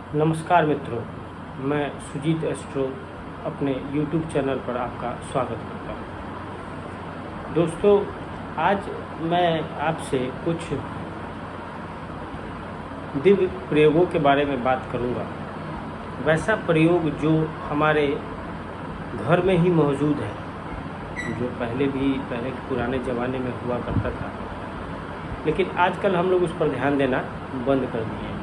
नमस्कार मित्रों, मैं सुजीत एस्ट्रो अपने YouTube चैनल पर आपका स्वागत करता हूं। दोस्तों, आज मैं आपसे कुछ दिव्य प्रयोगों के बारे में बात करूंगा। वैसा प्रयोग जो हमारे घर में ही मौजूद है, जो पहले के पुराने ज़माने में हुआ करता था, लेकिन आजकल हम लोग उस पर ध्यान देना बंद कर दिए हैं।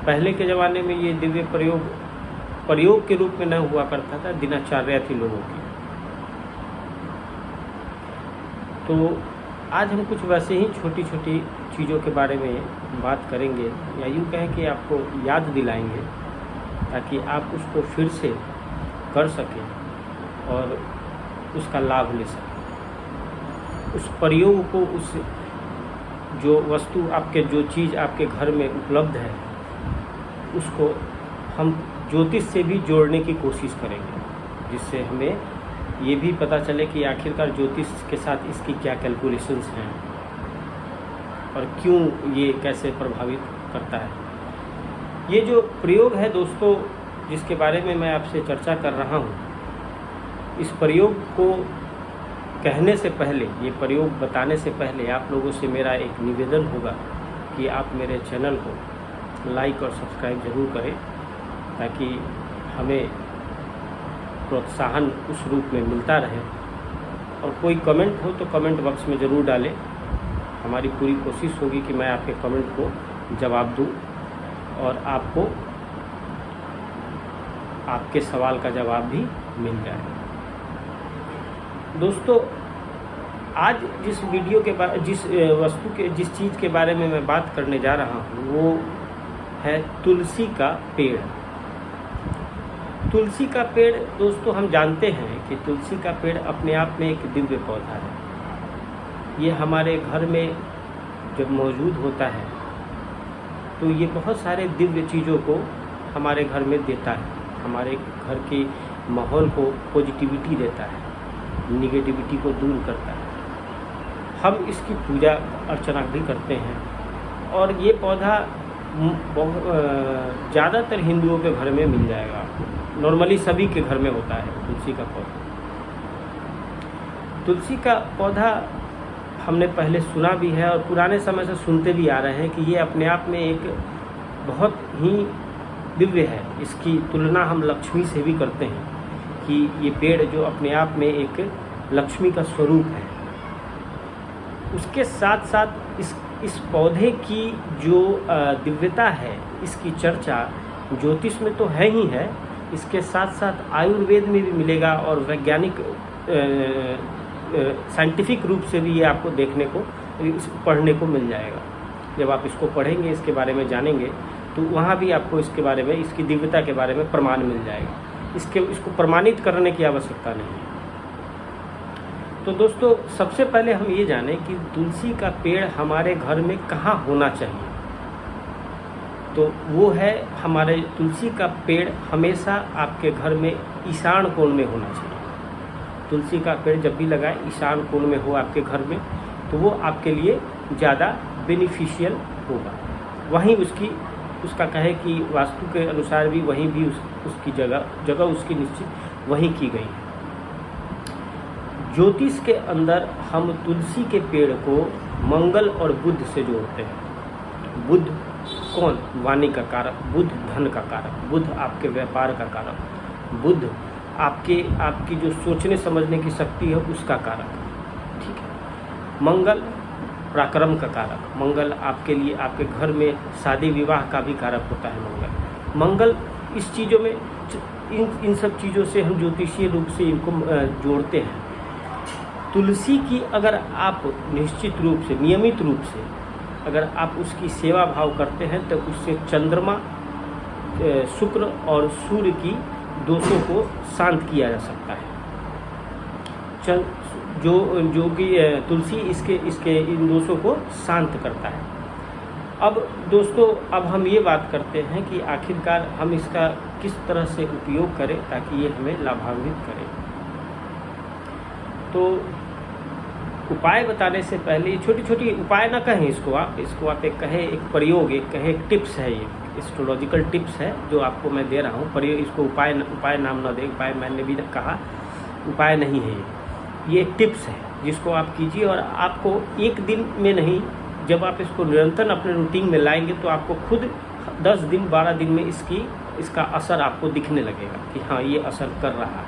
पहले के ज़माने में ये दिव्य प्रयोग के रूप में न हुआ करता था, दिनचर्या थी लोगों की। तो आज हम कुछ वैसे ही छोटी छोटी चीज़ों के बारे में बात करेंगे, या यूँ कहें कि आपको याद दिलाएंगे, ताकि आप उसको फिर से कर सकें और उसका लाभ ले सकें। उस प्रयोग को, उस जो वस्तु जो चीज़ आपके घर में उपलब्ध है, उसको हम ज्योतिष से भी जोड़ने की कोशिश करेंगे, जिससे हमें ये भी पता चले कि आखिरकार ज्योतिष के साथ इसकी क्या कैलकुलेशंस हैं और क्यों ये कैसे प्रभावित करता है। ये जो प्रयोग है दोस्तों, जिसके बारे में मैं आपसे चर्चा कर रहा हूँ, इस प्रयोग को कहने से पहले, ये प्रयोग बताने से पहले आप लोगों से मेरा एक निवेदन होगा कि आप मेरे चैनल को लाइक और सब्सक्राइब ज़रूर करें, ताकि हमें प्रोत्साहन उस रूप में मिलता रहे। और कोई कमेंट हो तो कमेंट बॉक्स में ज़रूर डालें। हमारी पूरी कोशिश होगी कि मैं आपके कमेंट को जवाब दूं और आपको आपके सवाल का जवाब भी मिल जाए। दोस्तों, आज जिस वीडियो के बारे जिस चीज़ के बारे में मैं बात करने जा रहा हूँ, वो है तुलसी का पेड़। तुलसी का पेड़ दोस्तों, हम जानते हैं कि तुलसी का पेड़ अपने आप में एक दिव्य पौधा है। ये हमारे घर में जब मौजूद होता है तो ये बहुत सारे दिव्य चीज़ों को हमारे घर में देता है। हमारे घर के माहौल को पॉजिटिविटी देता है, निगेटिविटी को दूर करता है। हम इसकी पूजा अर्चना भी करते हैं, और ये पौधा ज़्यादातर हिंदुओं के घर में मिल जाएगा आपको। नॉर्मली सभी के घर में होता है तुलसी का पौधा। तुलसी का पौधा हमने पहले सुना भी है और पुराने समय से सुनते भी आ रहे हैं कि ये अपने आप में एक बहुत ही दिव्य है। इसकी तुलना हम लक्ष्मी से भी करते हैं कि ये पेड़ जो अपने आप में एक लक्ष्मी का स्वरूप है। उसके साथ साथ इस पौधे की जो दिव्यता है, इसकी चर्चा ज्योतिष में तो है ही है, इसके साथ साथ आयुर्वेद में भी मिलेगा, और वैज्ञानिक साइंटिफिक रूप से भी ये आपको देखने को, पढ़ने को मिल जाएगा। जब आप इसको पढ़ेंगे, इसके बारे में जानेंगे, तो वहाँ भी आपको इसके बारे में, इसकी दिव्यता के बारे में प्रमाण मिल जाएगा। इसको प्रमाणित करने की आवश्यकता नहीं है। तो दोस्तों, सबसे पहले हम ये जानें कि तुलसी का पेड़ हमारे घर में कहाँ होना चाहिए। तो वो है, हमारे तुलसी का पेड़ हमेशा आपके घर में ईशान कोण में होना चाहिए। तुलसी का पेड़ जब भी लगाए, ईशान कोण में हो आपके घर में, तो वो आपके लिए ज़्यादा बेनिफिशियल होगा। वहीं उसका कहे कि वास्तु के अनुसार भी वहीं भी उसकी जगह उसकी निश्चित वहीं की गई है। ज्योतिष के अंदर हम तुलसी के पेड़ को मंगल और बुध से जोड़ते हैं। बुध कौन? वाणी का कारक, बुध धन का कारक, बुध आपके व्यापार का कारक, बुध आपकी जो सोचने समझने की शक्ति है उसका कारक, ठीक है। मंगल पराक्रम का कारक, मंगल आपके लिए, आपके घर में शादी विवाह का भी कारक होता है मंगल। इस चीज़ों में, इन सब चीज़ों से हम ज्योतिषीय रूप से इनको जोड़ते हैं। तुलसी की अगर आप निश्चित रूप से, नियमित रूप से अगर आप उसकी सेवा भाव करते हैं, तो उससे चंद्रमा, शुक्र और सूर्य की दोषों को शांत किया जा सकता है। जो कि तुलसी इसके इन दोषों को शांत करता है। अब दोस्तों, अब हम ये बात करते हैं कि आखिरकार हम इसका किस तरह से उपयोग करें ताकि ये हमें लाभान्वित करे। तो उपाय बताने से पहले ये छोटी छोटी उपाय ना कहें इसको आप एक कहें, एक प्रयोग, एक कहें, एक टिप्स है, ये एस्ट्रोलॉजिकल टिप्स है जो आपको मैं दे रहा हूँ। प्रयोग, इसको उपाय नाम ना दें, उपाय मैंने भी कहा, उपाय नहीं है ये एक टिप्स है जिसको आप कीजिए। और आपको एक दिन में नहीं, जब आप इसको निरंतर अपने रूटीन में लाएंगे तो आपको खुद 10 दिन 12 दिन में इसका असर आपको दिखने लगेगा कि हाँ ये असर कर रहा है।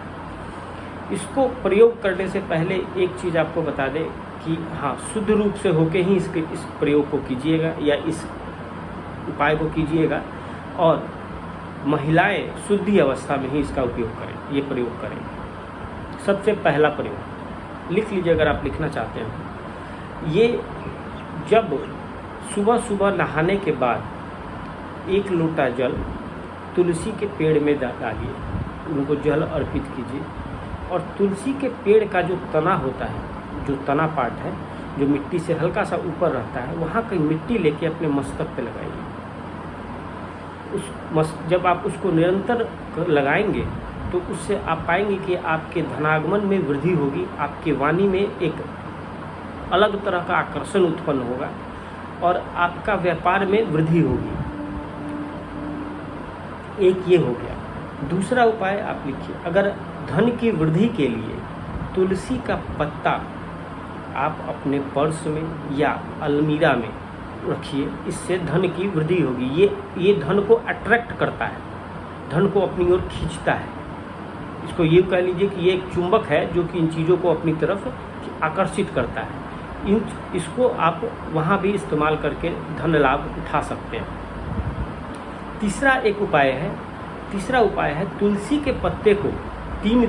इसको प्रयोग करने से पहले एक चीज़ आपको बता दें कि हाँ, शुद्ध रूप से होके ही इस प्रयोग को कीजिएगा या इस उपाय को कीजिएगा, और महिलाएं शुद्धि अवस्था में ही इसका उपयोग करें, ये प्रयोग करें। सबसे पहला प्रयोग लिख लीजिए अगर आप लिखना चाहते हैं। ये जब सुबह सुबह नहाने के बाद 1 लोटा जल तुलसी के पेड़ में डालिए, उनको जल अर्पित कीजिए, और तुलसी के पेड़ का जो तना होता है, जो तना पार्ट है, जो मिट्टी से हल्का सा ऊपर रहता है, वहाँ कहीं मिट्टी लेके अपने मस्तक पे लगाइए। जब आप उसको निरंतर लगाएंगे तो उससे आप पाएंगे कि आपके धनागमन में वृद्धि होगी, आपके वाणी में एक अलग तरह का आकर्षण उत्पन्न होगा और आपका व्यापार में वृद्धि होगी। एक ये हो गया। दूसरा उपाय आप लिखिए, अगर धन की वृद्धि के लिए तुलसी का पत्ता आप अपने पर्स में या अलमीरा में रखिए, इससे धन की वृद्धि होगी। ये धन को अट्रैक्ट करता है, धन को अपनी ओर खींचता है। इसको ये कह लीजिए कि ये एक चुंबक है जो कि इन चीज़ों को अपनी तरफ आकर्षित करता है। इसको आप वहाँ भी इस्तेमाल करके धन लाभ उठा सकते हैं। तीसरा उपाय है तुलसी के पत्ते को 3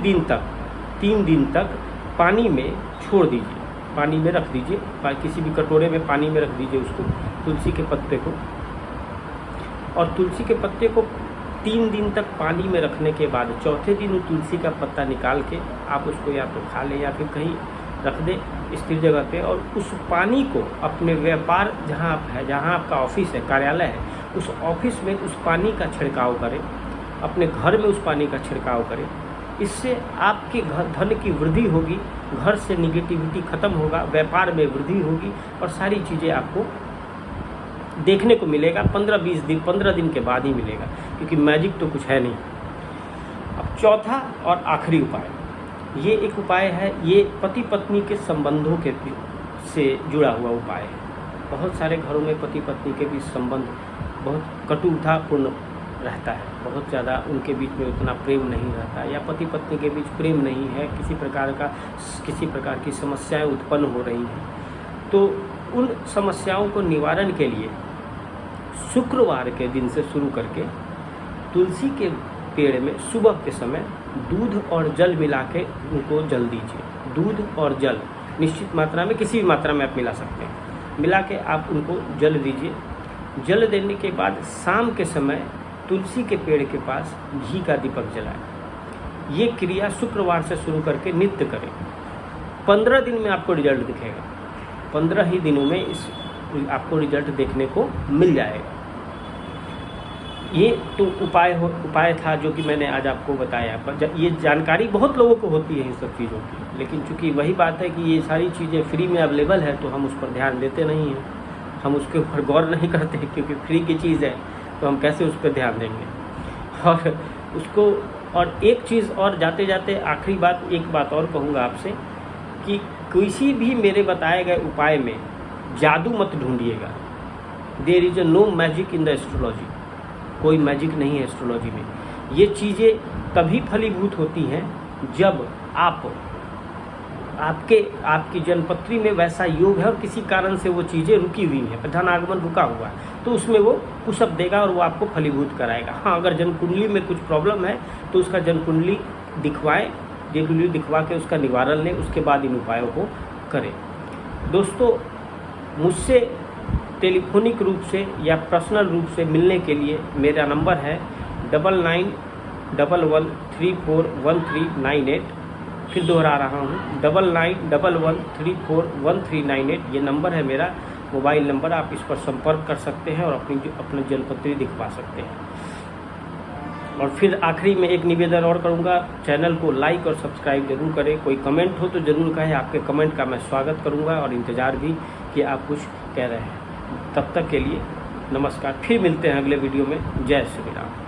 दिन तक पानी में छोड़ दीजिए, पानी में रख दीजिए, किसी भी कटोरे में पानी में रख दीजिए उसको, तुलसी के पत्ते को। और तुलसी के पत्ते को 3 दिन तक पानी में रखने के बाद चौथे दिन वो तुलसी का पत्ता निकाल के आप उसको या तो खा लें या फिर कहीं रख दें स्थिर जगह पे, और उस पानी को अपने व्यापार जहाँ आप है, जहाँ आपका ऑफिस है, कार्यालय है, उस ऑफिस में उस पानी का छिड़काव करें, अपने घर में उस पानी का छिड़काव करें। इससे आपके धन की वृद्धि होगी, घर से निगेटिविटी खत्म होगा, व्यापार में वृद्धि होगी और सारी चीज़ें आपको देखने को मिलेगा। 15 दिन के बाद ही मिलेगा, क्योंकि मैजिक तो कुछ है नहीं। अब चौथा और आखिरी उपाय, ये एक उपाय है, ये पति पत्नी के संबंधों के से जुड़ा हुआ उपाय है। बहुत सारे घरों में पति पत्नी के बीच संबंध बहुत कटुतापूर्ण रहता है, बहुत ज़्यादा उनके बीच में उतना प्रेम नहीं रहता, या पति पत्नी के बीच प्रेम नहीं है, किसी प्रकार की समस्याएं उत्पन्न हो रही हैं। तो उन समस्याओं को निवारण के लिए शुक्रवार के दिन से शुरू करके तुलसी के पेड़ में सुबह के समय दूध और जल मिला के उनको जल दीजिए। दूध और जल निश्चित मात्रा में, किसी भी मात्रा में आप मिला सकते हैं, मिला के आप उनको जल दीजिए। जल देने के बाद शाम के समय तुलसी के पेड़ के पास घी का दीपक जलाएं। ये क्रिया शुक्रवार से शुरू करके नित्य करें। 15 दिन में आपको रिजल्ट दिखेगा, 15 ही दिनों में आपको रिजल्ट देखने को मिल जाएगा। ये तो उपाय था जो कि मैंने आज आपको बताया। पर ये जानकारी बहुत लोगों को होती है इन सब चीज़ों की, लेकिन चूंकि वही बात है कि ये सारी चीज़ें फ्री में अवेलेबल है तो हम उस पर ध्यान देते नहीं हैं, हम उसके ऊपर गौर नहीं करते, क्योंकि फ्री की चीज़ है तो हम कैसे उस पर ध्यान देंगे। और एक चीज़ और जाते जाते आखिरी बात, एक बात और कहूँगा आपसे कि किसी भी मेरे बताए गए उपाय में जादू मत ढूंढिएगा। There is no magic in the astrology, कोई मैजिक नहीं है एस्ट्रोलॉजी में। ये चीज़ें तभी फलीभूत होती हैं जब आपकी जन्मपत्री में वैसा योग है और किसी कारण से वो चीज़ें रुकी हुई हैं, धनागमन रुका हुआ है, तो उसमें वो पुशअप देगा और वो आपको फलीभूत कराएगा। हाँ, अगर जन्मकुंडली में कुछ प्रॉब्लम है तो उसका जन्मकुंडली दिखवाएं, जन्मकुंडली दिखवा के उसका निवारण लें, उसके बाद इन उपायों को करें। दोस्तों, मुझसे टेलीफोनिक रूप से या पर्सनल रूप से मिलने के लिए मेरा नंबर है 9911341398। फिर दोहरा रहा हूँ, 9911341398। ये नंबर है मेरा मोबाइल नंबर, आप इस पर संपर्क कर सकते हैं और अपनी जन्मपत्री दिखवा सकते हैं। और फिर आखिरी में एक निवेदन और करूंगा, चैनल को लाइक और सब्सक्राइब जरूर करें। कोई कमेंट हो तो ज़रूर कहें, आपके कमेंट का मैं स्वागत करूंगा और इंतज़ार भी कि आप कुछ कह रहे हैं। तब तक के लिए नमस्कार, फिर मिलते हैं अगले वीडियो में। जय श्री राम।